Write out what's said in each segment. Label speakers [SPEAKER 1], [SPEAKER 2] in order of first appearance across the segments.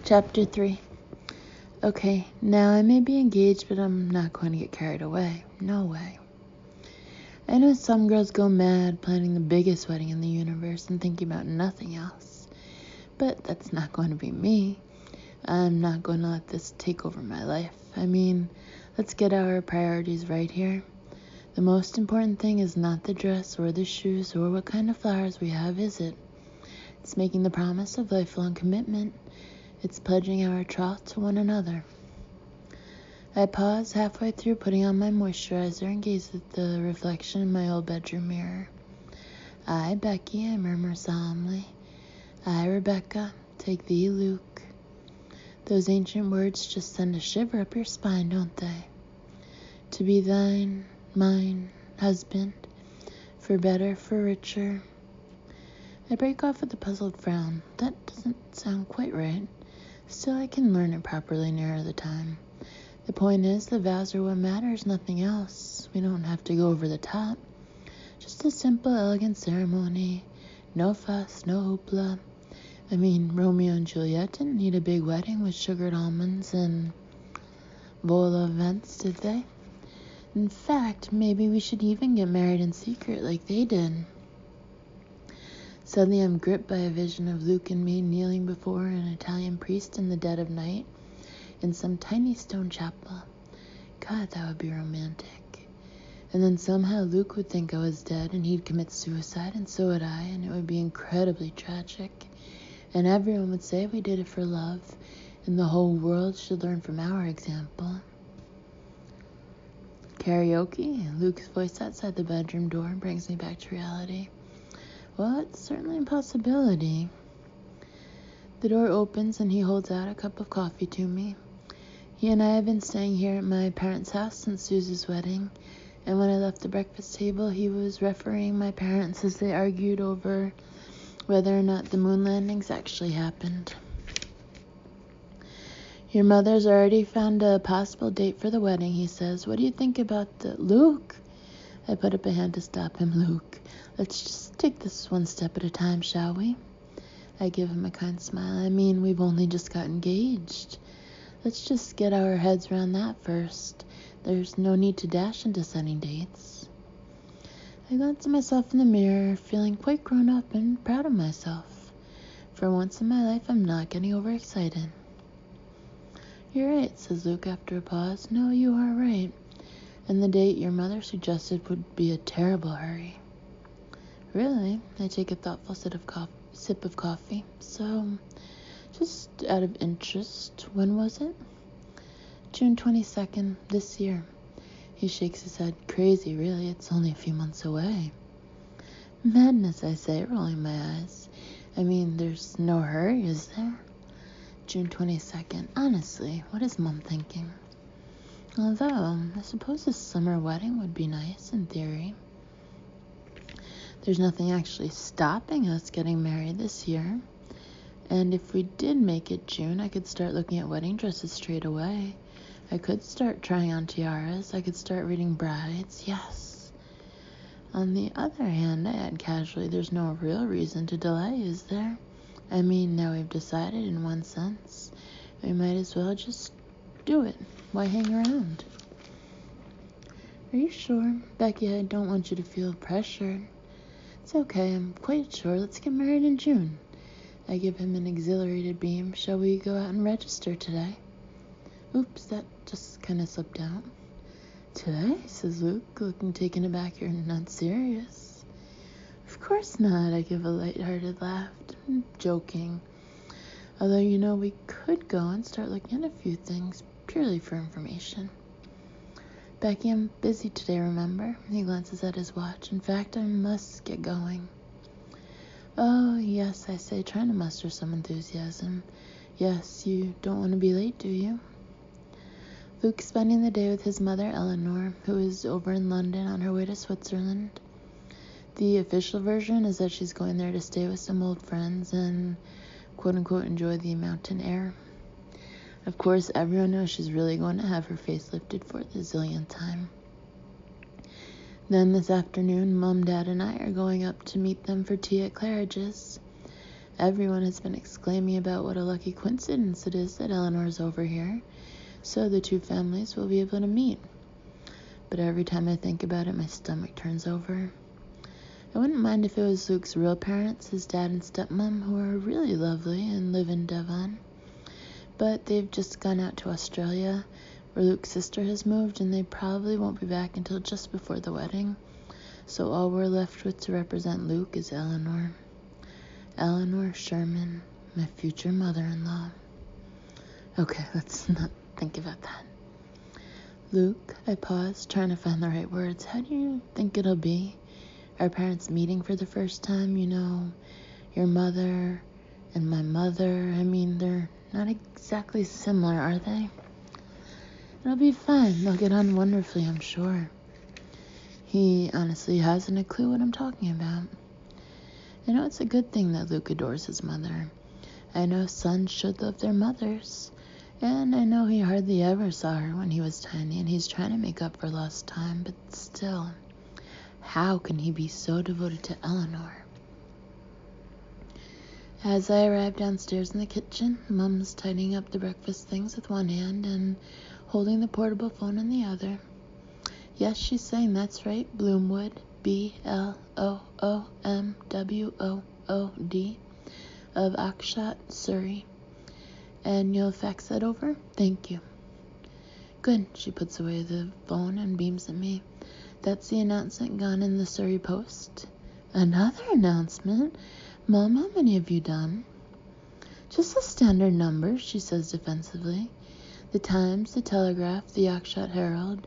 [SPEAKER 1] Chapter 3. Okay, now I may be engaged, but I'm not going to get carried away. No way. I know some girls go mad planning the biggest wedding in the universe and thinking about nothing else. But that's not going to be me. I'm not going to let this take over my life. I mean, let's get our priorities right here. The most important thing is not the dress or the shoes or what kind of flowers we have, is it? It's making the promise of lifelong commitment. It's pledging our trust to one another. I pause halfway through putting on my moisturizer and gaze at the reflection in my old bedroom mirror. I, Becky, I murmur solemnly. I, Rebecca, take thee, Luke. Those ancient words just send a shiver up your spine, don't they? To be thine, mine, husband, for better, for richer. I break off with a puzzled frown. That doesn't sound quite right. Still, I can learn it properly nearer the time. The point is, the vows are what matters, nothing else. We don't have to go over the top. Just a simple, elegant ceremony. No fuss, no hoopla. I mean, Romeo and Juliet didn't need a big wedding with sugared almonds and bowl of events, did they? In fact, maybe we should even get married in secret like they did. Suddenly I'm gripped by a vision of Luke and me kneeling before an Italian priest in the dead of night in some tiny stone chapel. God, that would be romantic. And then somehow Luke would think I was dead and he'd commit suicide, and so would I, and it would be incredibly tragic. And everyone would say we did it for love, and the whole world should learn from our example. Karaoke? Luke's voice outside the bedroom door brings me back to reality. Well, it's certainly a possibility. The door opens and he holds out a cup of coffee to me. He and I have been staying here at my parents' house since Suze's wedding, and when I left the breakfast table, he was refereeing my parents as they argued over whether or not the moon landings actually happened. Your mother's already found a possible date for the wedding, he says. What do you think about the... Luke! I put up a hand to stop him. Luke, let's just take this one step at a time, shall we? I give him a kind smile. I mean, we've only just got engaged. Let's just get our heads around that first. There's no need to dash into setting dates. I glance at myself in the mirror, feeling quite grown up and proud of myself. For once in my life, I'm not getting overexcited. You're right, says Luke after a pause. No, you are right. And the date your mother suggested would be a terrible hurry. Really? I take a thoughtful sip of coffee. So, just out of interest, when was it? June 22nd, this year. He shakes his head. Crazy, really. It's only a few months away. Madness, I say, rolling my eyes. I mean, there's no hurry, is there? June 22nd. Honestly, what is Mom thinking? Although, I suppose a summer wedding would be nice in theory. There's nothing actually stopping us getting married this year. And if we did make it June, I could start looking at wedding dresses straight away. I could start trying on tiaras. I could start reading brides. Yes. On the other hand, I add casually, there's no real reason to delay, is there? I mean, now we've decided in one sense. We might as well just do it. Why hang around? Are you sure? Becky, I don't want you to feel pressured. It's okay, I'm quite sure. Let's get married in June. I give him an exhilarated beam. Shall we go out and register today? Oops, that just kind of slipped out. Today? Says Luke, looking taken aback. You're not serious. Of course not, I give a light-hearted laugh. I'm joking. Although, we could go and start looking at a few things, purely for information. Becky, I'm busy today, remember? He glances at his watch. In fact, I must get going. Oh, yes, I say, trying to muster some enthusiasm. Yes, you don't want to be late, do you? Luke's spending the day with his mother, Eleanor, who is over in London on her way to Switzerland. The official version is that she's going there to stay with some old friends and, quote-unquote, enjoy the mountain air. Of course, everyone knows she's really going to have her face lifted for the zillionth time. Then this afternoon, Mom, Dad, and I are going up to meet them for tea at Claridge's. Everyone has been exclaiming about what a lucky coincidence it is that Eleanor's over here, so the two families will be able to meet. But every time I think about it, my stomach turns over. I wouldn't mind if it was Luke's real parents, his dad and stepmom, who are really lovely and live in Devon. But they've just gone out to Australia, where Luke's sister has moved, and they probably won't be back until just before the wedding. So all we're left with to represent Luke is Eleanor. Eleanor Sherman, my future mother-in-law. Okay, let's not think about that. Luke, I paused, trying to find the right words. How do you think it'll be? Our parents meeting for the first time, your mother and my mother. I mean, they're not exactly similar, are they? It'll be fine. They'll get on wonderfully, I'm sure. He honestly hasn't a clue what I'm talking about. I know it's a good thing that Luke adores his mother. I know sons should love their mothers. And I know he hardly ever saw her when he was tiny, and he's trying to make up for lost time, but still, how can he be so devoted to Eleanor? As I arrived downstairs in the kitchen, Mom's tidying up the breakfast things with one hand and holding the portable phone in the other. Yes, she's saying that's right, Bloomwood, Bloomwood, of Akshat, Surrey. And you'll fax that over? Thank you. Good. She puts away the phone and beams at me. That's the announcement gone in the Surrey Post. Another announcement? Mom, how many have you done? Just the standard numbers, she says defensively. The Times, the Telegraph, the Akshat Herald,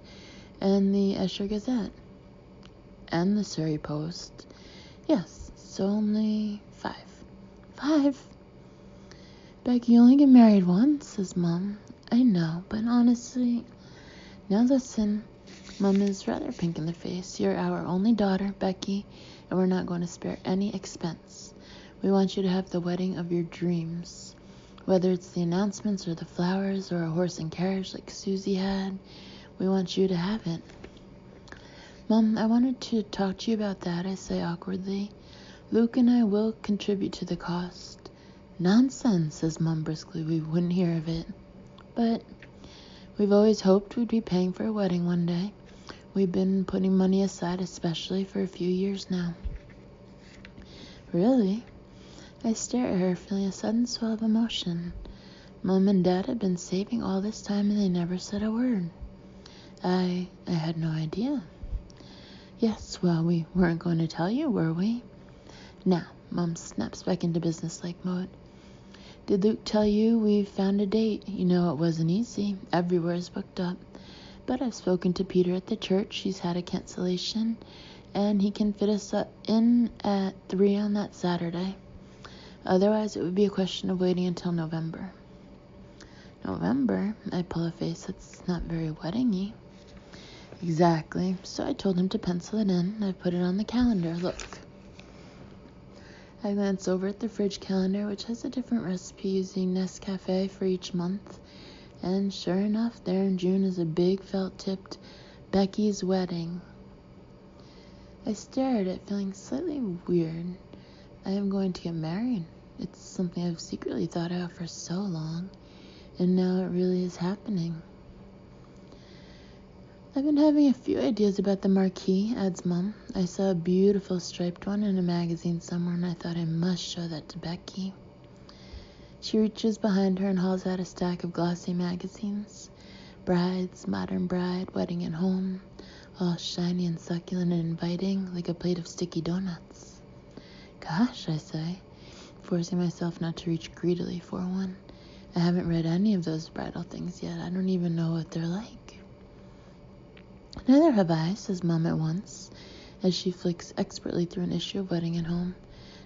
[SPEAKER 1] and the Esher Gazette. And the Surrey Post. Yes, so only 5. 5? Becky, you only get married once, says Mom. I know, but honestly... Now listen, Mom is rather pink in the face. You're our only daughter, Becky, and we're not going to spare any expense. We want you to have the wedding of your dreams. Whether it's the announcements or the flowers or a horse and carriage like Susie had, we want you to have it. Mom, I wanted to talk to you about that, I say awkwardly. Luke and I will contribute to the cost. Nonsense, says Mom briskly. We wouldn't hear of it. But we've always hoped we'd be paying for a wedding one day. We've been putting money aside especially for a few years now. Really? I stare at her, feeling a sudden swell of emotion. Mom and Dad had been saving all this time and they never said a word. I had no idea. Yes, well, we weren't going to tell you, were we? Now, Mom snaps back into business-like mode. Did Luke tell you we found a date? You know it wasn't easy. Everywhere is booked up. But I've spoken to Peter at the church. He's had a cancellation. And he can fit us in at 3 on that Saturday. Otherwise, it would be a question of waiting until November. November? I pull a face. That's not very wedding-y. Exactly. So I told him to pencil it in. I put it on the calendar. Look. I glance over at the fridge calendar, which has a different recipe using Nescafe for each month. And sure enough, there in June is a big felt-tipped Becky's wedding. I stare at it, feeling slightly weird. I am going to get married. It's something I've secretly thought out for so long. And now it really is happening. I've been having a few ideas about the marquee, adds Mom. I saw a beautiful striped one in a magazine somewhere, and I thought I must show that to Becky. She reaches behind her and hauls out a stack of glossy magazines. Brides, Modern Bride, Wedding at Home, all shiny and succulent and inviting, like a plate of sticky donuts. Gosh, I say, forcing myself not to reach greedily for one. I haven't read any of those bridal things yet. I don't even know what they're like. Neither have I, says Mom at once, as she flicks expertly through an issue of Wedding at Home.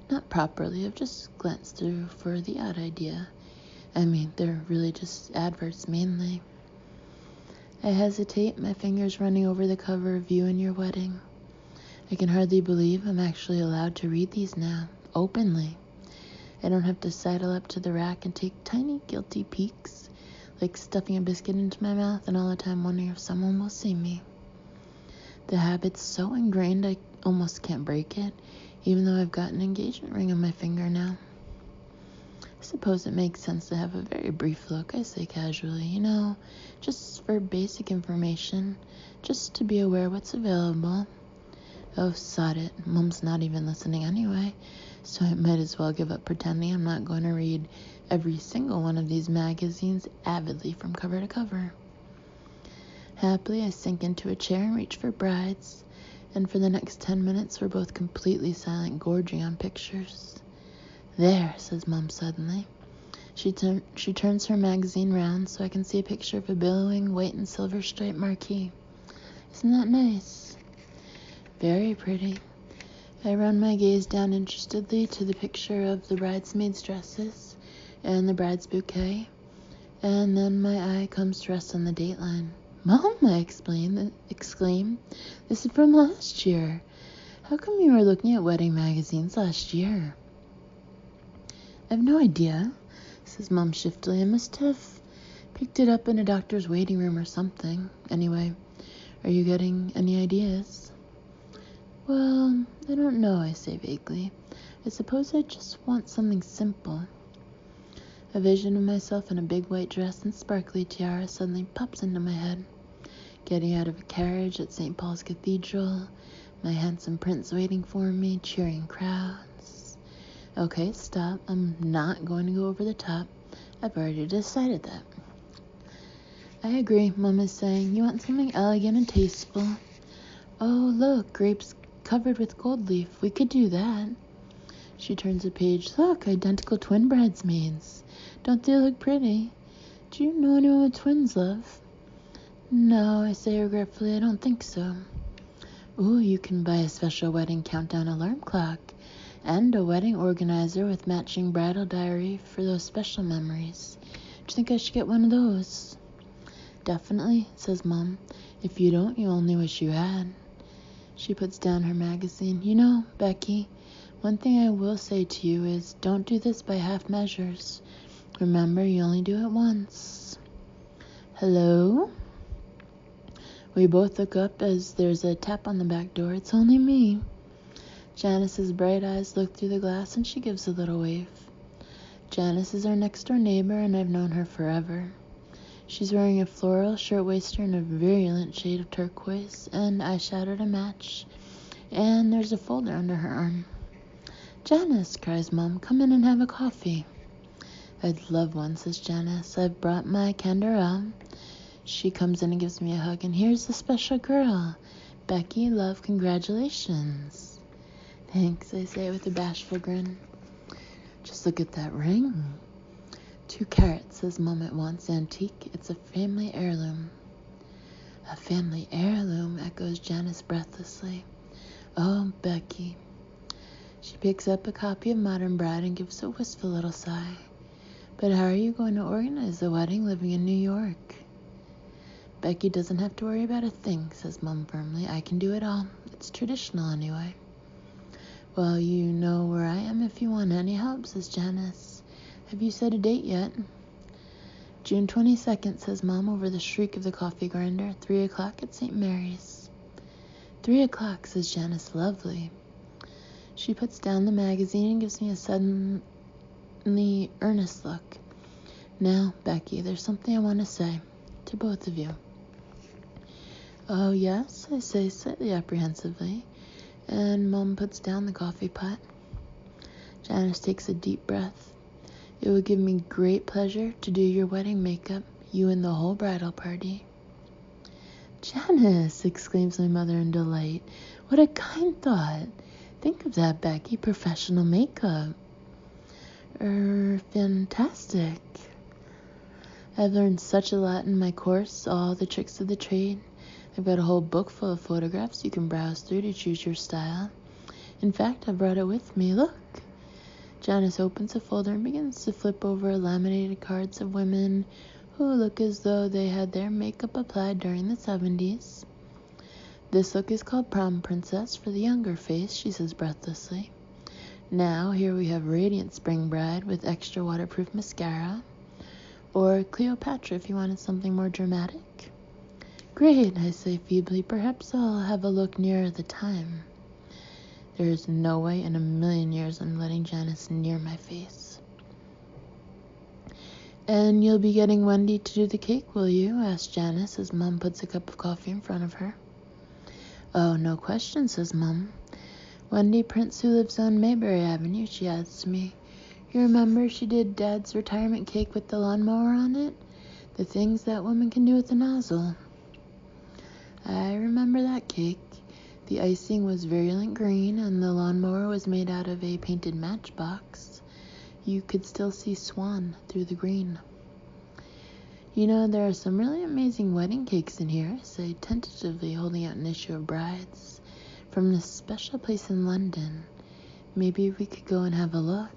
[SPEAKER 1] Not properly, I've just glanced through for the odd idea. I mean, they're really just adverts mainly. I hesitate, my fingers running over the cover of You and Your Wedding. I can hardly believe I'm actually allowed to read these now, openly. I don't have to sidle up to the rack and take tiny, guilty peeks, like stuffing a biscuit into my mouth and all the time wondering if someone will see me. The habit's so ingrained I almost can't break it, even though I've got an engagement ring on my finger now. suppose it makes sense to have a very brief look, I say casually, just for basic information, just to be aware what's available. Oh, sod it. Mom's not even listening anyway, so I might as well give up pretending I'm not going to read every single one of these magazines avidly from cover to cover. Happily, I sink into a chair and reach for Brides, and for the next 10 minutes we're both completely silent, gorging on pictures. There, says Mom suddenly. She turns her magazine round so I can see a picture of a billowing white and silver striped marquee. Isn't that nice? Very pretty. I run my gaze down interestedly to the picture of the bridesmaids' dresses and the bride's bouquet, and then my eye comes to rest on the dateline. Mom, I exclaim, this is from last year. How come you were looking at wedding magazines last year? I have no idea, says Mom shiftily. I must have picked it up in a doctor's waiting room or something. Anyway, are you getting any ideas? Well, I don't know, I say vaguely. I suppose I just want something simple. A vision of myself in a big white dress and sparkly tiara suddenly pops into my head. Getting out of a carriage at St. Paul's Cathedral, my handsome prince waiting for me, cheering crowds. Okay, stop. I'm not going to go over the top. I've already decided that. I agree, Mom is saying. You want something elegant and tasteful. Oh, look, grapes covered with gold leaf. We could do that. She turns a page. Look, identical twin bridesmaids. Don't they look pretty? Do you know anyone with twins, love? No, I say regretfully, I don't think so. Ooh, you can buy a special wedding countdown alarm clock and a wedding organizer with matching bridal diary for those special memories. Do you think I should get one of those? Definitely, says Mom. If you don't, you only wish you had. She puts down her magazine. Becky, one thing I will say to you is don't do this by half measures. Remember, you only do it once. Hello? We both look up as there's a tap on the back door. It's only me. Janice's bright eyes look through the glass and she gives a little wave. Janice is our next door neighbor and I've known her forever. She's wearing a floral shirtwaister in a virulent shade of turquoise and eyeshadow to match, and there's a folder under her arm. Janice, cries Mom, come in and have a coffee. I'd love one, says Janice. I've brought my Canderel. She comes in and gives me a hug, and here's the special girl. Becky, love, congratulations. Thanks, I say with a bashful grin. Just look at that ring. 2 carats, says Mom at once. Antique. It's a family heirloom. A family heirloom, echoes Janice breathlessly. Oh, Becky. She picks up a copy of Modern Bride and gives a wistful little sigh. But how are you going to organize the wedding living in New York? Becky doesn't have to worry about a thing, says Mom firmly. I can do it all. It's traditional anyway. Well, you know where I am if you want any help, says Janice. Have you set a date yet? June 22nd, says Mom over the shriek of the coffee grinder. 3 o'clock at St. Mary's. 3 o'clock, says Janice. Lovely. She puts down the magazine and gives me a suddenly earnest look. Now, Becky, there's something I want to say to both of you. Oh, yes, I say slightly apprehensively, and Mom puts down the coffee pot. Janice takes a deep breath. It will give me great pleasure to do your wedding makeup, you and the whole bridal party. Janice, exclaims my mother in delight. What a kind thought. Think of that, Becky. Professional makeup. Fantastic. I've learned such a lot in my course, all the tricks of the trade. I've got a whole book full of photographs you can browse through to choose your style. In fact, I brought it with me. Look. Janice opens a folder and begins to flip over laminated cards of women who look as though they had their makeup applied during the 70s. This look is called Prom Princess for the younger face, she says breathlessly. Now, here we have Radiant Spring Bride with extra waterproof mascara. Or Cleopatra if you wanted something more dramatic. Great, I say feebly. Perhaps I'll have a look nearer the time. There is no way in a million years I'm letting Janice near my face. And you'll be getting Wendy to do the cake, will you? Asked Janice as Mom puts a cup of coffee in front of her. Oh, no question, says Mom. Wendy Prince, who lives on Mayberry Avenue, she adds to me. You remember she did Dad's retirement cake with the lawnmower on it? The things that woman can do with a nozzle. I remember that cake. The icing was virulent green, and the lawnmower was made out of a painted matchbox. You could still see Swan through the green. You know, there are some really amazing wedding cakes in here, I say, tentatively holding out an issue of Brides from this special place in London. Maybe we could go and have a look.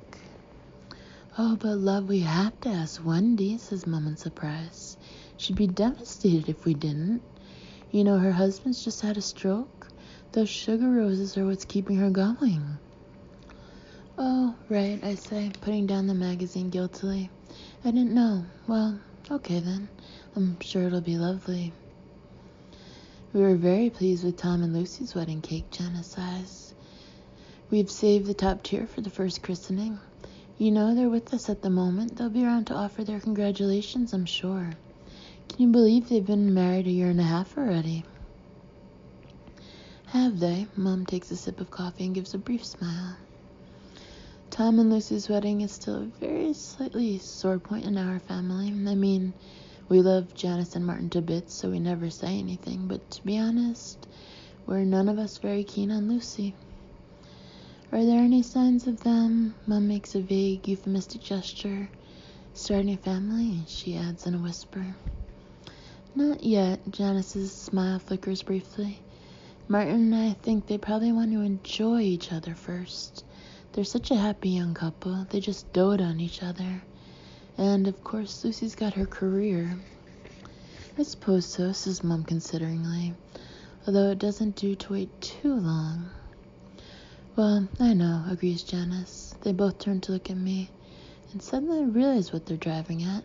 [SPEAKER 1] Oh, but love, we have to ask Wendy, says Mom in surprise. She'd be devastated if we didn't. You know, her husband's just had a stroke. Those sugar roses are what's keeping her going. Oh, right, I say, putting down the magazine guiltily. I didn't know. Well, okay then. I'm sure it'll be lovely. We were very pleased with Tom and Lucy's wedding cake, Janice says. We've saved the top tier for the first christening. You know, they're with us at the moment. They'll be around to offer their congratulations, I'm sure. Can you believe they've been married a year and a half already? Have they? Mom takes a sip of coffee and gives a brief smile. Tom and Lucy's wedding is still a very slightly sore point in our family. I mean, we love Janice and Martin to bits, so we never say anything, but to be honest, we're none of us very keen on Lucy. Are there any signs of them? Mom makes a vague, euphemistic gesture. Starting a family, she adds in a whisper. Not yet, Janice's smile flickers briefly. Martin and I think they probably want to enjoy each other first. They're such a happy young couple. They just dote on each other. And, of course, Lucy's got her career. I suppose so, says Mom consideringly, although it doesn't do to wait too long. Well, I know, agrees Janice. They both turn to look at me, and suddenly I realize what they're driving at.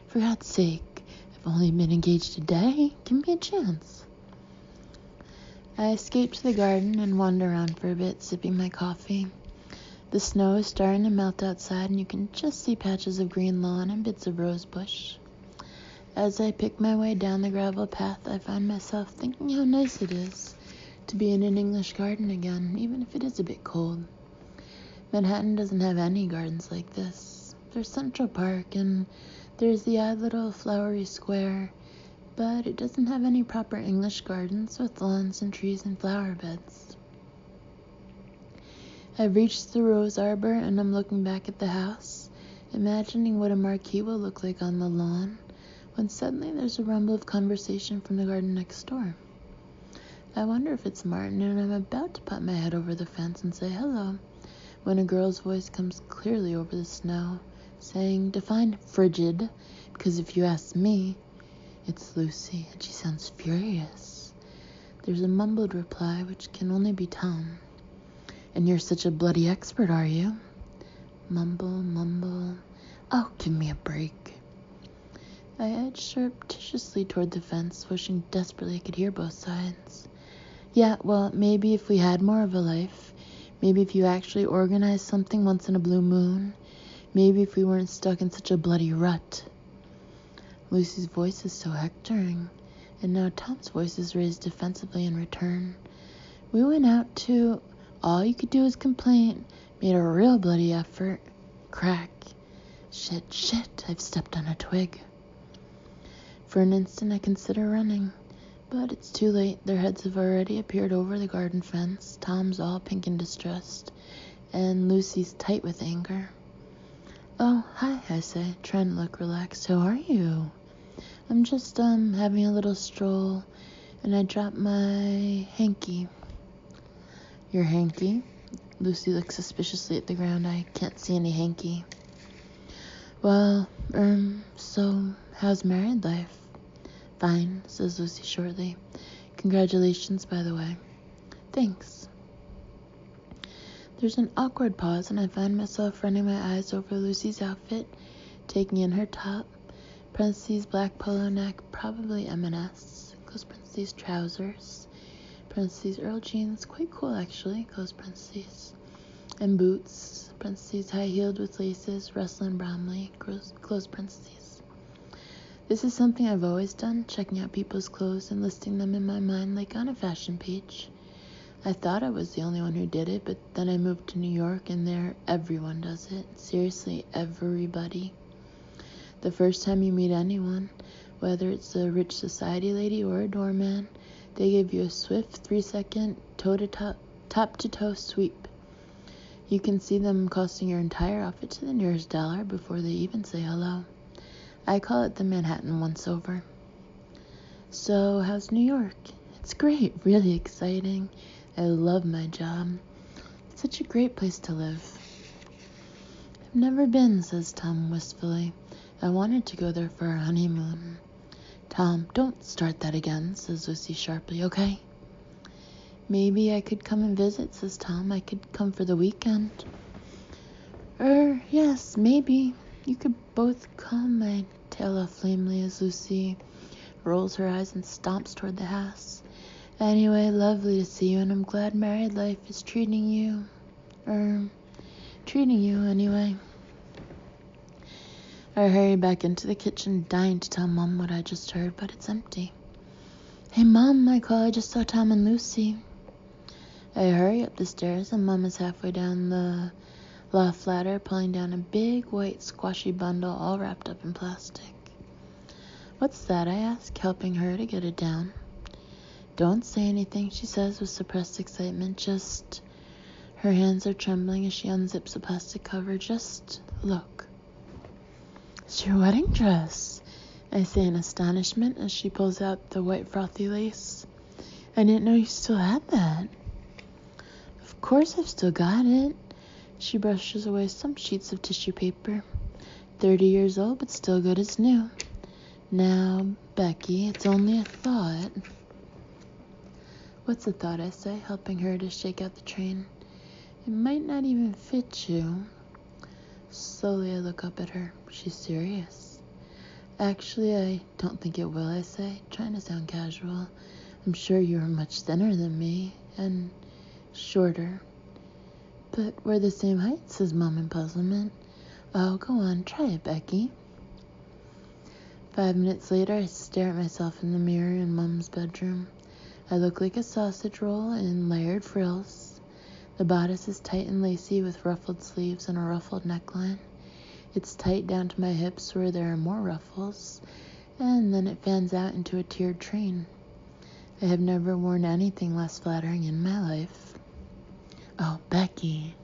[SPEAKER 1] For God's sake, I've only been engaged a day. Give me a chance. I escape to the garden and wander around for a bit, sipping my coffee. The snow is starting to melt outside, and you can just see patches of green lawn and bits of rose bush. As I pick my way down the gravel path, I find myself thinking how nice it is to be in an English garden again, even if it is a bit cold. Manhattan doesn't have any gardens like this. There's Central Park, and there's the odd little flowery square, but it doesn't have any proper English gardens with lawns and trees and flower beds. I've reached the rose arbor, and I'm looking back at the house, imagining what a marquee will look like on the lawn, when suddenly there's a rumble of conversation from the garden next door. I wonder if it's Martin, and I'm about to pop my head over the fence and say hello, when a girl's voice comes clearly over the snow, saying, define frigid, because if you ask me, it's Lucy, and she sounds furious. There's a mumbled reply, which can only be Tom. And you're such a bloody expert, are you? Mumble, mumble. Oh, give me a break. I edged surreptitiously toward the fence, wishing desperately I could hear both sides. Yeah, well, maybe if we had more of a life, maybe if you actually organized something once in a blue moon, maybe if we weren't stuck in such a bloody rut. Lucy's voice is so hectoring, and now Tom's voice is raised defensively in return. We went out to... All you could do is complain. Made a real bloody effort. Crack. Shit, I've stepped on a twig. For an instant I consider running, but it's too late. Their heads have already appeared over the garden fence. Tom's all pink and distressed, and Lucy's tight with anger. Oh, hi, I say, trying to look relaxed. How are you? I'm just, having a little stroll, and I dropped my hanky. Your hanky? Lucy looks suspiciously at the ground. I can't see any hanky. Well, so how's married life? Fine, says Lucy shortly. Congratulations, by the way. Thanks. There's an awkward pause, and I find myself running my eyes over Lucy's outfit, taking in her top, parentheses black polo neck, probably M&S, close parentheses trousers, parentheses Earl jeans, quite cool actually, close parentheses, and boots, parentheses high-heeled with laces, Russell and Bromley, close parentheses. This is something I've always done, checking out people's clothes and listing them in my mind like on a fashion page. I thought I was the only one who did it, but then I moved to New York and there everyone does it. Seriously, everybody. The first time you meet anyone, whether it's a rich society lady or a doorman, they give you a swift 3-second top-to-toe sweep. You can see them costing your entire outfit to the nearest dollar before they even say hello. I call it the Manhattan once-over. So, how's New York? It's great, really exciting. I love my job. It's such a great place to live. I've never been, says Tom wistfully. I wanted to go there for our honeymoon. Tom, don't start that again, says Lucy sharply, okay? Maybe I could come and visit, says Tom. I could come for the weekend. Yes, maybe. You could both come, I tail off lamely as Lucy rolls her eyes and stomps toward the house. Anyway, lovely to see you, and I'm glad married life is treating you anyway. I hurry back into the kitchen, dying to tell Mom what I just heard, but it's empty. Hey, Mom, I call. I just saw Tom and Lucy. I hurry up the stairs, and Mom is halfway down the loft ladder, pulling down a big, white, squashy bundle all wrapped up in plastic. What's that, I ask, helping her to get it down. Don't say anything, she says with suppressed excitement. Just, her hands are trembling as she unzips the plastic cover. Just look. It's your wedding dress, I say in astonishment as she pulls out the white frothy lace. I didn't know you still had that. Of course I've still got it. She brushes away some sheets of tissue paper. 30 years old, but still good as new. Now, Becky, it's only a thought. What's a thought, I say, helping her to shake out the train. It might not even fit you. Slowly I look up at her. She's serious. Actually, I don't think it will, I say, trying to sound casual. I'm sure you're much thinner than me, and shorter. But we're the same height, says Mom in puzzlement. Oh, go on, try it, Becky. 5 minutes later, I stare at myself in the mirror in Mom's bedroom. I look like a sausage roll in layered frills. The bodice is tight and lacy with ruffled sleeves and a ruffled neckline. It's tight down to my hips where there are more ruffles, and then it fans out into a tiered train. I have never worn anything less flattering in my life. Oh, Becky.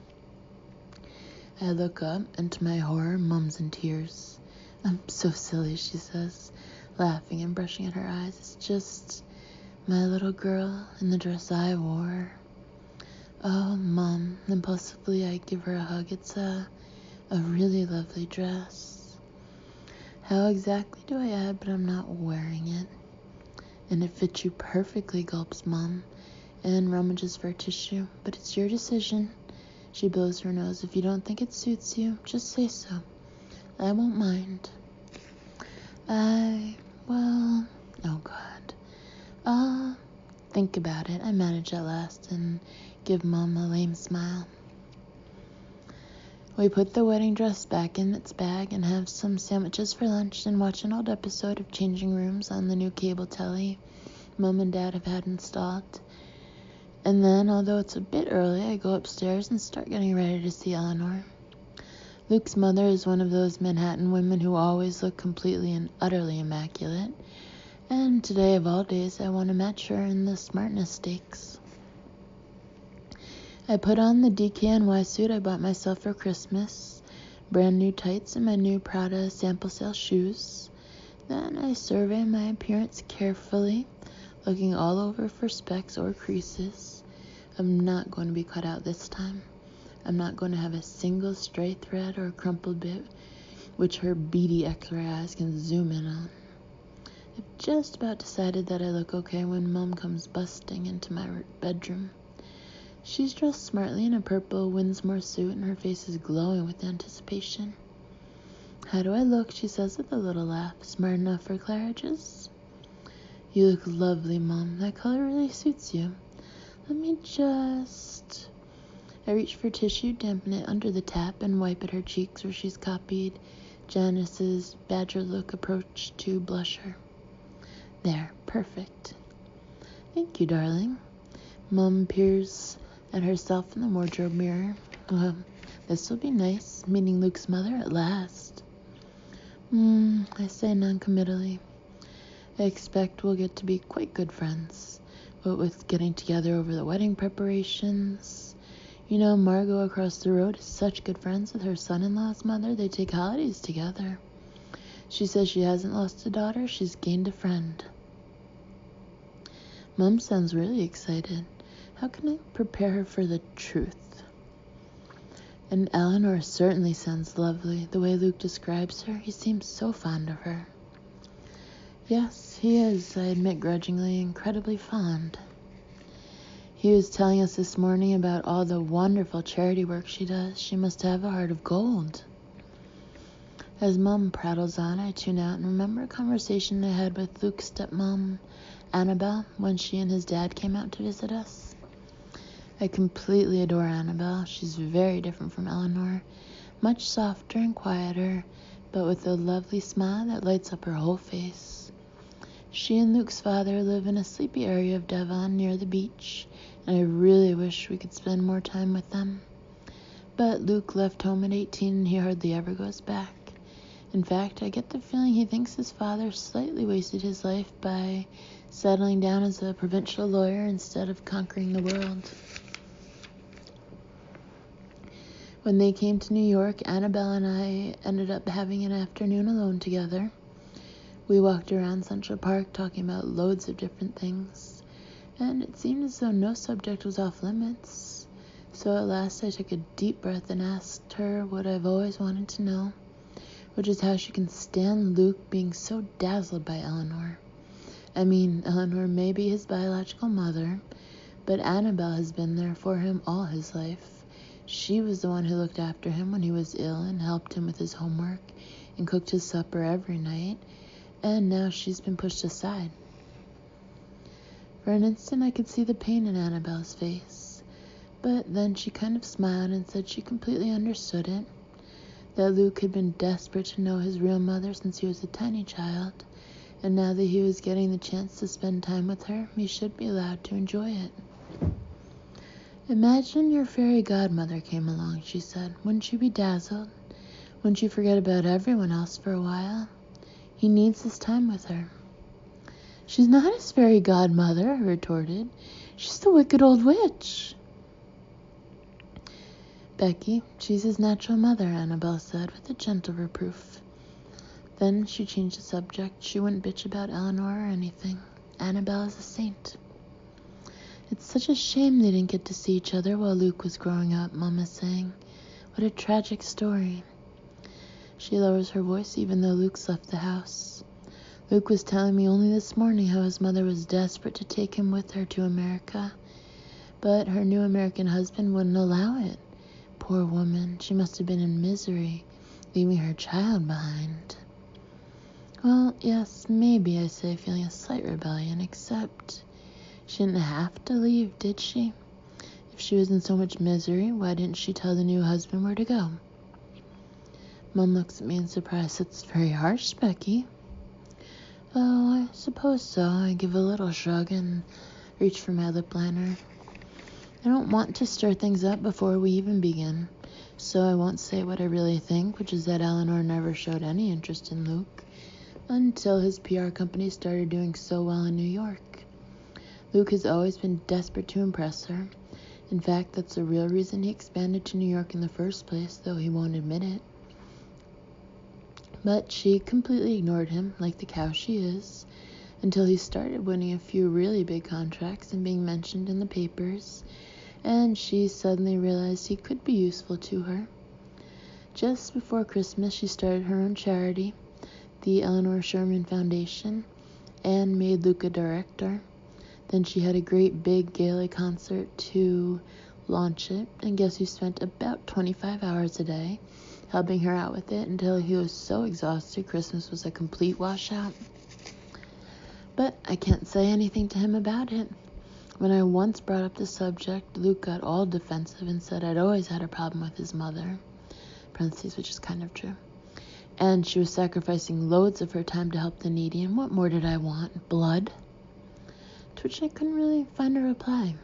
[SPEAKER 1] I look up, and to my horror, Mom's in tears. I'm so silly, she says, laughing and brushing at her eyes. It's just my little girl in the dress I wore. Oh, Mom. Impulsively, I give her a hug. It's a really lovely dress. How exactly do I add, but I'm not wearing it? And it fits you perfectly, gulps Mom, and rummages for a tissue. But it's your decision. She blows her nose. If you don't think it suits you, just say so. I won't mind. Oh God. I'll think about it. I manage at last and give Mom a lame smile. We put the wedding dress back in its bag and have some sandwiches for lunch and watch an old episode of Changing Rooms on the new cable telly Mom and Dad have had installed. And then, although it's a bit early, I go upstairs and start getting ready to see Eleanor. Luke's mother is one of those Manhattan women who always look completely and utterly immaculate. And today, of all days, I want to match her in the smartness stakes. I put on the DKNY suit I bought myself for Christmas, brand new tights and my new Prada sample sale shoes. Then I survey my appearance carefully, looking all over for specks or creases. I'm not going to be cut out this time. I'm not going to have a single stray thread or crumpled bit, which her beady X-ray eyes can zoom in on. I've just about decided that I look okay when Mom comes busting into my bedroom. She's dressed smartly in a purple Winsmore suit, and her face is glowing with anticipation. How do I look? She says with a little laugh. Smart enough for Claridge's? You look lovely, Mom. That color really suits you. Let me just... I reach for tissue, dampen it under the tap, and wipe at her cheeks where she's copied Janice's badger look approached to blush her. There, perfect. Thank you, darling. Mom peers at herself in the wardrobe mirror. This will be nice, meeting Luke's mother at last. I say non-committally. I expect we'll get to be quite good friends. What with getting together over the wedding preparations. You know, Margot across the road is such good friends with her son-in-law's mother. They take holidays together. She says she hasn't lost a daughter. She's gained a friend. Mom sounds really excited. How can I prepare her for the truth? And Eleanor certainly sounds lovely. The way Luke describes her, he seems so fond of her. Yes, he is, I admit grudgingly, incredibly fond. He was telling us this morning about all the wonderful charity work she does. She must have a heart of gold. As Mom prattles on, I tune out and remember a conversation I had with Luke's stepmom, Annabelle, when she and his dad came out to visit us. I completely adore Annabelle. She's very different from Eleanor, much softer and quieter, but with a lovely smile that lights up her whole face. She and Luke's father live in a sleepy area of Devon near the beach, and I really wish we could spend more time with them. But Luke left home at 18 and he hardly ever goes back. In fact, I get the feeling he thinks his father slightly wasted his life by settling down as a provincial lawyer instead of conquering the world. When they came to New York, Annabelle and I ended up having an afternoon alone together. We walked around Central Park talking about loads of different things, and it seemed as though no subject was off limits. So at last I took a deep breath and asked her what I've always wanted to know, which is how she can stand Luke being so dazzled by Eleanor. I mean, Eleanor may be his biological mother, but Annabelle has been there for him all his life. She was the one who looked after him when he was ill and helped him with his homework and cooked his supper every night, and now she's been pushed aside. For an instant I could see the pain in Annabelle's face, but then she kind of smiled and said she completely understood it, that Luke had been desperate to know his real mother since he was a tiny child, and now that he was getting the chance to spend time with her, he should be allowed to enjoy it. Imagine your fairy godmother came along, she said. Wouldn't you be dazzled? Wouldn't you forget about everyone else for a while? He needs his time with her. She's not his fairy godmother, I retorted. She's the wicked old witch. Becky, she's his natural mother, Annabelle said with a gentle reproof. Then she changed the subject. She wouldn't bitch about Eleanor or anything. Annabelle is a saint. It's such a shame they didn't get to see each other while Luke was growing up, Mama's saying. What a tragic story. She lowers her voice even though Luke's left the house. Luke was telling me only this morning how his mother was desperate to take him with her to America, but her new American husband wouldn't allow it. Poor woman, she must have been in misery, leaving her child behind. Well, yes, maybe, I say, feeling a slight rebellion, except she didn't have to leave, did she? If she was in so much misery, why didn't she tell the new husband where to go? Mom looks at me in surprise. It's very harsh, Becky. Oh, I suppose so. I give a little shrug and reach for my lip liner. I don't want to stir things up before we even begin, so I won't say what I really think, which is that Eleanor never showed any interest in Luke until his PR company started doing so well in New York. Luke has always been desperate to impress her. In fact, that's the real reason he expanded to New York in the first place, though he won't admit it. But she completely ignored him, like the cow she is, until he started winning a few really big contracts and being mentioned in the papers, and she suddenly realized he could be useful to her. Just before Christmas, she started her own charity, the Eleanor Sherman Foundation, and made Luke a director. Then she had a great big gala concert to launch it, and guess who spent about 25 hours a day helping her out with it until he was so exhausted Christmas was a complete washout. But I can't say anything to him about it. When I once brought up the subject, Luke got all defensive and said I'd always had a problem with his mother, parentheses, which is kind of true, And she was sacrificing loads of her time to help the needy, and what more did I want? Blood? To which I couldn't really find a reply.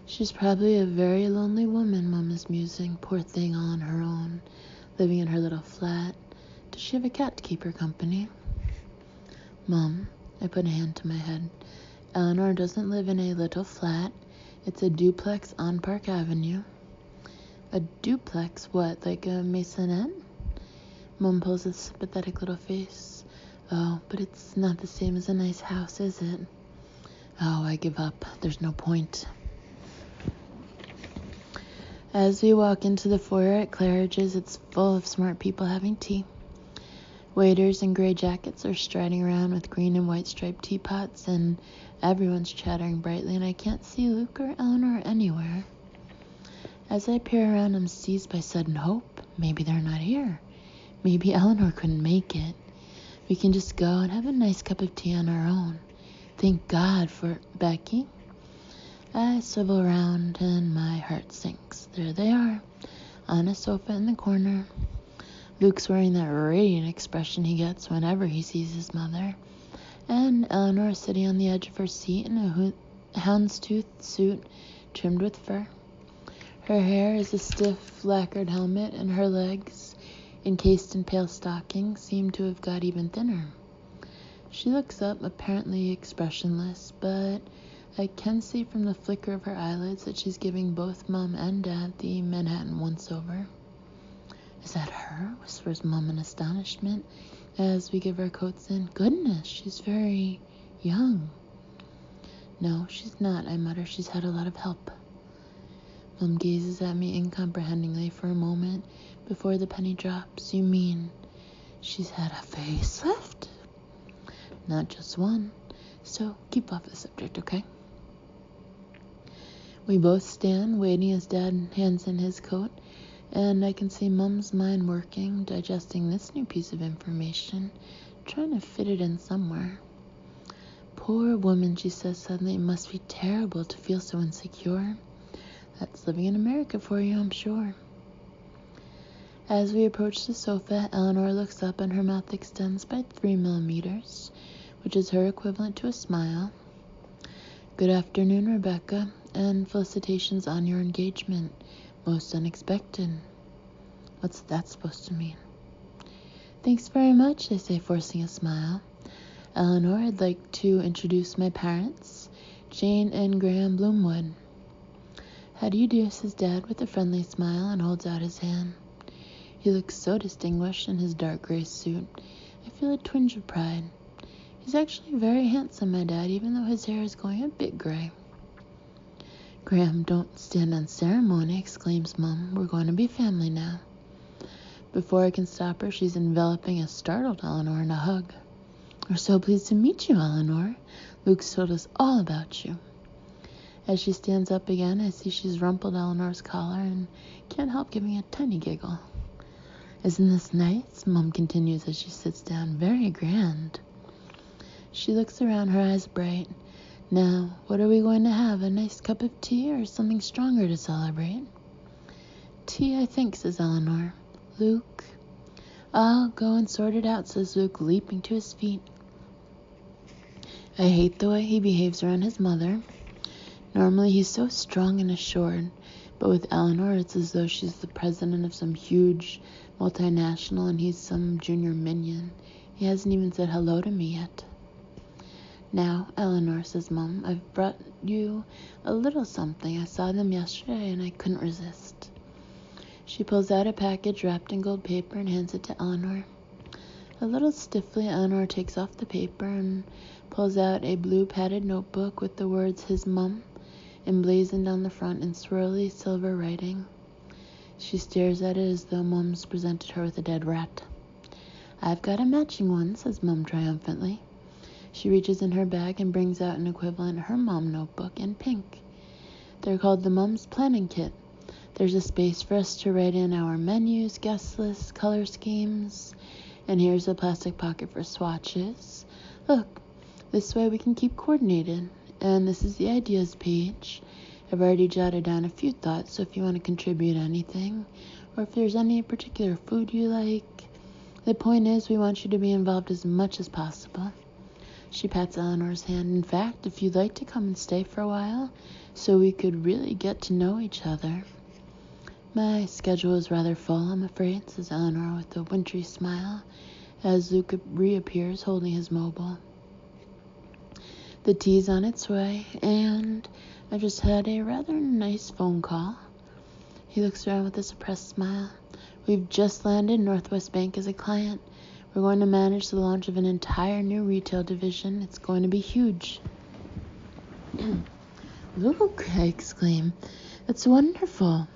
[SPEAKER 1] She's probably a very lonely woman, Mom is musing. Poor thing, all on her own, living in her little flat. Does she have a cat to keep her company? Mom, I put a hand to my head. Eleanor doesn't live in a little flat. It's a duplex on Park Avenue. A duplex? What, like a maisonette? Mom pulls a sympathetic little face. Oh, but it's not the same as a nice house, is it? Oh, I give up. There's no point. As we walk into the foyer at Claridge's, it's full of smart people having tea. Waiters in gray jackets are striding around with green and white striped teapots, and everyone's chattering brightly, and I can't see Luke or Eleanor anywhere. As I peer around, I'm seized by sudden hope. Maybe they're not here. Maybe Eleanor couldn't make it. We can just go and have a nice cup of tea on our own. Thank God for Becky. I swivel around and my heart sinks. There they are, on a sofa in the corner. Luke's wearing that radiant expression he gets whenever he sees his mother, and Eleanor is sitting on the edge of her seat in a houndstooth suit trimmed with fur. Her hair is a stiff, lacquered helmet, and her legs, encased in pale stockings, seem to have got even thinner. She looks up, apparently expressionless, but I can see from the flicker of her eyelids that she's giving both Mom and Dad the Manhattan once-over. Is that her? Whispers Mom in astonishment as we give our coats in. Goodness, she's very young. No, she's not, I mutter. She's had a lot of help. Mom gazes at me incomprehendingly for a moment before the penny drops. You mean she's had a facelift? Not just one. So keep off the subject, okay? We both stand waiting as Dad hands in his coat, and I can see Mom's mind working, digesting this new piece of information, trying to fit it in somewhere. Poor woman, she says suddenly. It must be terrible to feel so insecure. That's living in America for you, I'm sure. As we approach the sofa, Eleanor looks up and her mouth extends by 3 millimeters, which is her equivalent to a smile. Good afternoon, Rebecca, and felicitations on your engagement. Most unexpected. What's that supposed to mean? Thanks very much, I say, forcing a smile. Eleanor, I'd like to introduce my parents, Jane and Graham Bloomwood. How do you do, says Dad with a friendly smile and holds out his hand. He looks so distinguished in his dark gray suit. I feel a twinge of pride. He's actually very handsome, my dad, even though his hair is going a bit gray. Graham, don't stand on ceremony, exclaims Mom. We're going to be family now. Before I can stop her, she's enveloping a startled Eleanor in a hug. We're so pleased to meet you, Eleanor. Luke's told us all about you. As she stands up again, I see she's rumpled Eleanor's collar and can't help giving a tiny giggle. Isn't this nice? Mom continues as she sits down. Very grand. She looks around, her eyes bright. Now, what are we going to have? A nice cup of tea or something stronger to celebrate? Tea, I think, says Eleanor. Luke? I'll go and sort it out, says Luke, leaping to his feet. I hate the way he behaves around his mother. Normally he's so strong and assured, but with Eleanor it's as though she's the president of some huge multinational and he's some junior minion. He hasn't even said hello to me yet. Now, Eleanor, says Mom, I've brought you a little something. I saw them yesterday and I couldn't resist. She pulls out a package wrapped in gold paper and hands it to Eleanor. A little stiffly, Eleanor takes off the paper and pulls out a blue padded notebook with the words his mum emblazoned on the front in swirly silver writing. She stares at it as though Mum's presented her with a dead rat. I've got a matching one, says Mum triumphantly. She reaches in her bag and brings out an equivalent her mom notebook in pink. They're called the Mum's Planning Kit. There's a space for us to write in our menus, guest lists, color schemes, and here's a plastic pocket for swatches. Look, this way we can keep coordinated. And this is the ideas page. I've already jotted down a few thoughts, so if you want to contribute anything, or if there's any particular food you like, The point is, we want you to be involved as much as possible. She pats Eleanor's hand. In fact, if you'd like to come and stay for a while, so we could really get to know each other. My schedule is rather full, I'm afraid, says Eleanor with a wintry smile, as Luke reappears holding his mobile. The tea's on its way, and I just had a rather nice phone call. He looks around with a suppressed smile. We've just landed Northwest Bank as a client. We're going to manage the launch of an entire new retail division. It's going to be huge. Luke, I exclaim. That's wonderful.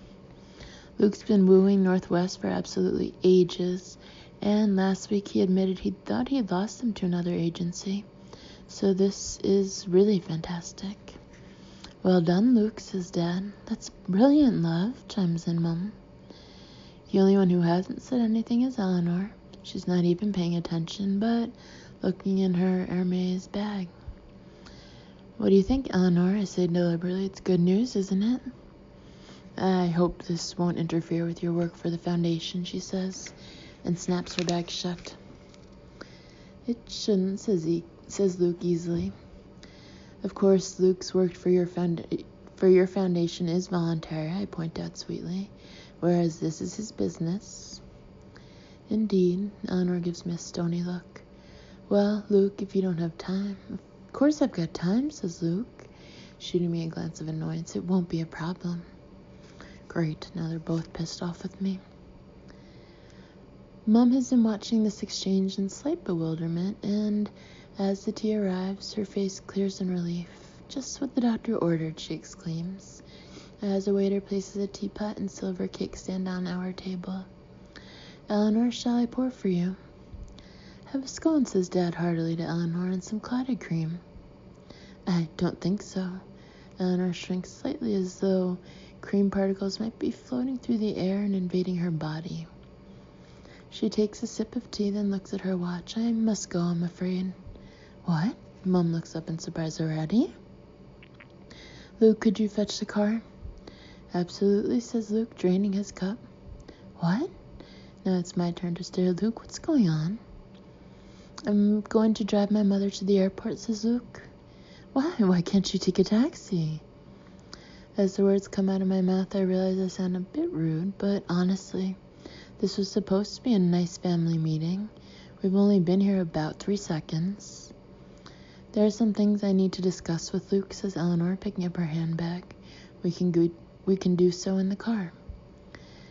[SPEAKER 1] Luke's been wooing Northwest for absolutely ages, and last week he admitted he thought he had lost them to another agency. So this is really fantastic. Well done, Luke, says Dad. That's brilliant, love, chimes in Mom. The only one who hasn't said anything is Eleanor. She's not even paying attention, but looking in her Hermes bag. What do you think, Eleanor? I say deliberately. It's good news, isn't it? I hope this won't interfere with your work for the foundation, she says, and snaps her bag shut. It shouldn't, says Luke easily. Of course, Luke's work for your foundation is voluntary, I point out sweetly, whereas this is his business. Indeed, Eleanor gives me a stony look. Well, Luke, if you don't have time. Of course I've got time, says Luke, shooting me a glance of annoyance. It won't be a problem. Great, now they're both pissed off with me. Mom has been watching this exchange in slight bewilderment, and as the tea arrives, her face clears in relief. Just what the doctor ordered, she exclaims, as a waiter places a teapot and silver cake stand on our table. Eleanor, shall I pour for you? Have a scone, says Dad heartily to Eleanor, and some clotted cream. I don't think so. Eleanor shrinks slightly as though cream particles might be floating through the air and invading her body. She takes a sip of tea, then looks at her watch. I must go, I'm afraid. What? Mom looks up in surprise. Already? Luke, could you fetch the car? Absolutely, says Luke, draining his cup. What? Now it's my turn to stare. Luke, what's going on? I'm going to drive my mother to the airport, says Luke. Why? Why can't you take a taxi? As the words come out of my mouth, I realize I sound a bit rude, but honestly, this was supposed to be a nice family meeting. We've only been here about 3 seconds. There are some things I need to discuss with Luke, says Eleanor, picking up her handbag. We can do so in the car.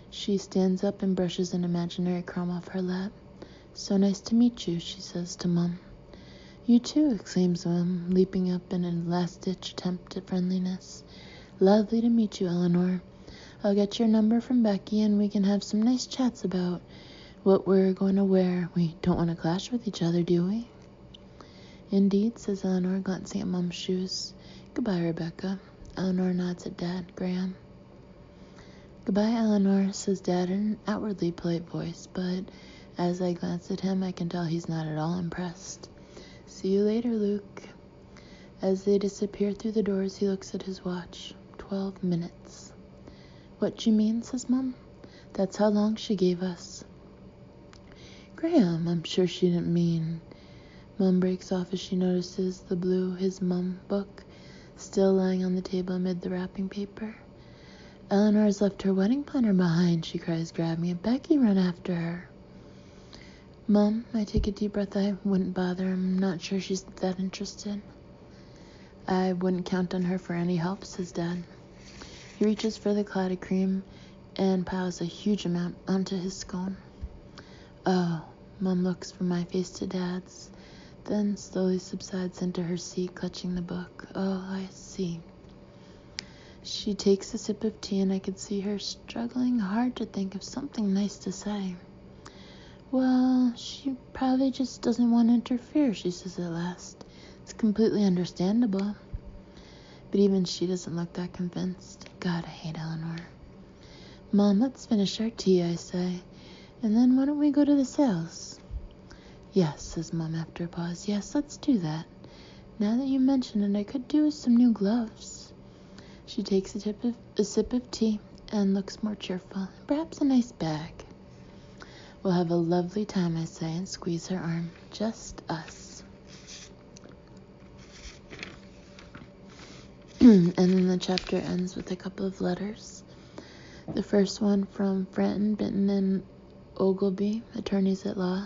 [SPEAKER 1] She stands up and brushes an imaginary crumb off her lap. So nice to meet you, she says to Mom. You too, exclaims Mom, leaping up in a last-ditch attempt at friendliness. Lovely to meet you, Eleanor. I'll get your number from Becky and we can have some nice chats about what we're going to wear. We don't want to clash with each other, do we? Indeed, says Eleanor, glancing at Mom's shoes. Goodbye, Rebecca. Eleanor nods at Dad, Graham. Goodbye, Eleanor, says Dad in an outwardly polite voice, but as I glance at him, I can tell he's not at all impressed. See you later, Luke. As they disappear through the doors, he looks at his watch. 12 minutes. What do you mean, says Mom? That's how long she gave us. Graham, I'm sure she didn't mean. Mom breaks off as she notices the blue His Mom book still lying on the table amid the wrapping paper. Eleanor has left her wedding planner behind, she cries, grabbing it. Becky, run after her. Mom, I take a deep breath. I wouldn't bother. I'm not sure she's that interested. I wouldn't count on her for any help, says Dad. He reaches for the clotted cream and piles a huge amount onto his scone. Oh, Mom looks from my face to Dad's, then slowly subsides into her seat, clutching the book. Oh, I see. She takes a sip of tea, and I could see her struggling hard to think of something nice to say. Well, she probably just doesn't want to interfere, she says at last. It's completely understandable. But even she doesn't look that convinced. God, I hate Eleanor. Mom, let's finish our tea, I say. And then why don't we go to the sales? Yes, says Mom after a pause. Yes, let's do that. Now that you mention it, I could do with some new gloves. She takes a sip of tea and looks more cheerful. Perhaps a nice bag. We'll have a lovely time, I say, and squeeze her arm. Just us. And then the chapter ends with a couple of letters. The first one from Frenton, Benton, and Ogilvy, attorneys at law,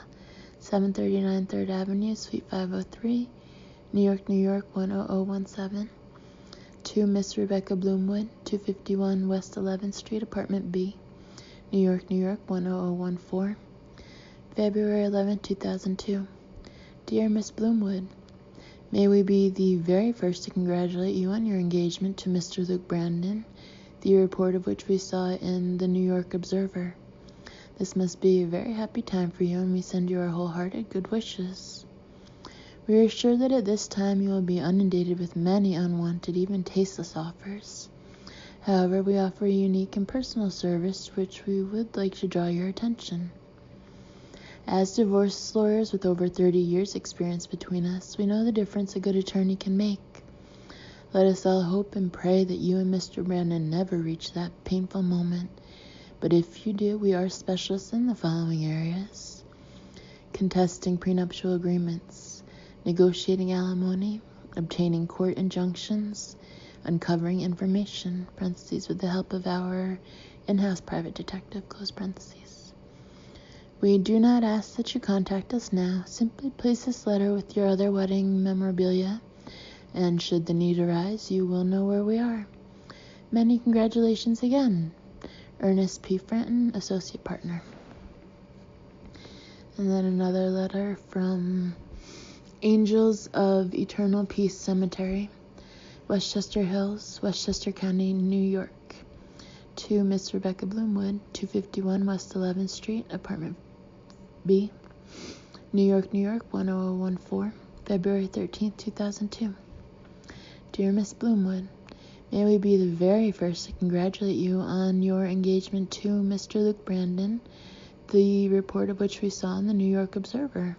[SPEAKER 1] 739 3rd Avenue, Suite 503, New York, New York, 10017. To Miss Rebecca Bloomwood, 251 West 11th Street, Apartment B, New York, New York, 10014. February 11, 2002. Dear Miss Bloomwood, may we be the very first to congratulate you on your engagement to Mr. Luke Brandon, the report of which we saw in the New York Observer. This must be a very happy time for you, and we send you our wholehearted good wishes. We are sure that at this time you will be inundated with many unwanted, even tasteless offers. However, we offer a unique and personal service to which we would like to draw your attention. As divorce lawyers with over 30 years' experience between us, we know the difference a good attorney can make. Let us all hope and pray that you and Mr. Brandon never reach that painful moment. But if you do, we are specialists in the following areas: contesting prenuptial agreements, negotiating alimony, obtaining court injunctions, uncovering information, parentheses, with the help of our in-house private detective, close parentheses. We do not ask that you contact us now. Simply place this letter with your other wedding memorabilia, and should the need arise, you will know where we are. Many congratulations again. Ernest P. Frenton, Associate Partner. And then another letter from Angels of Eternal Peace Cemetery, Westchester Hills, Westchester County, New York. To Miss Rebecca Bloomwood, 251 West 11th Street, Apartment B, New York, New York, 10014, February 13th, 2002. Dear Miss Bloomwood, may we be the very first to congratulate you on your engagement to Mr. Luke Brandon, the report of which we saw in the New York Observer.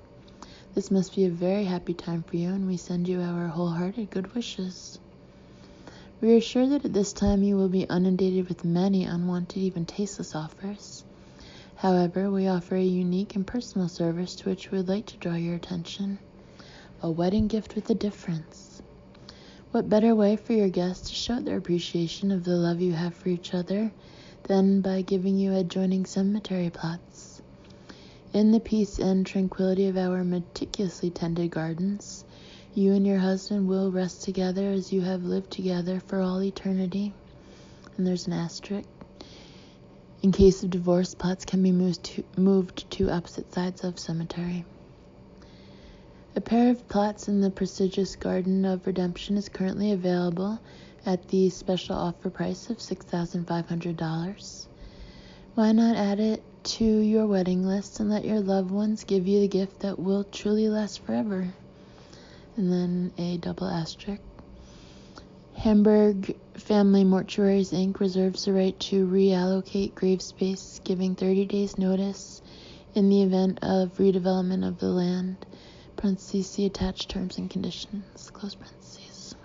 [SPEAKER 1] This must be a very happy time for you, and we send you our wholehearted good wishes. We are sure that at this time you will be inundated with many unwanted, even tasteless offers. However, we offer a unique and personal service to which we would like to draw your attention: a wedding gift with a difference. What better way for your guests to show their appreciation of the love you have for each other than by giving you adjoining cemetery plots? In the peace and tranquility of our meticulously tended gardens, you and your husband will rest together as you have lived together for all eternity. And there's an asterisk. In case of divorce, plots can be moved to opposite sides of cemetery. A pair of plots in the prestigious Garden of Redemption is currently available at the special offer price of $6,500. Why not add it to your wedding list and let your loved ones give you the gift that will truly last forever? And then a double asterisk. Hamburg Family Mortuaries, Inc. reserves the right to reallocate grave space, giving 30 days notice in the event of redevelopment of the land. Parentheses, see attached terms and conditions, close parentheses.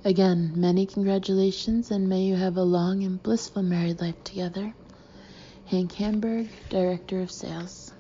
[SPEAKER 1] Again, many congratulations, and may you have a long and blissful married life together. Hank Hamburg, Director of Sales.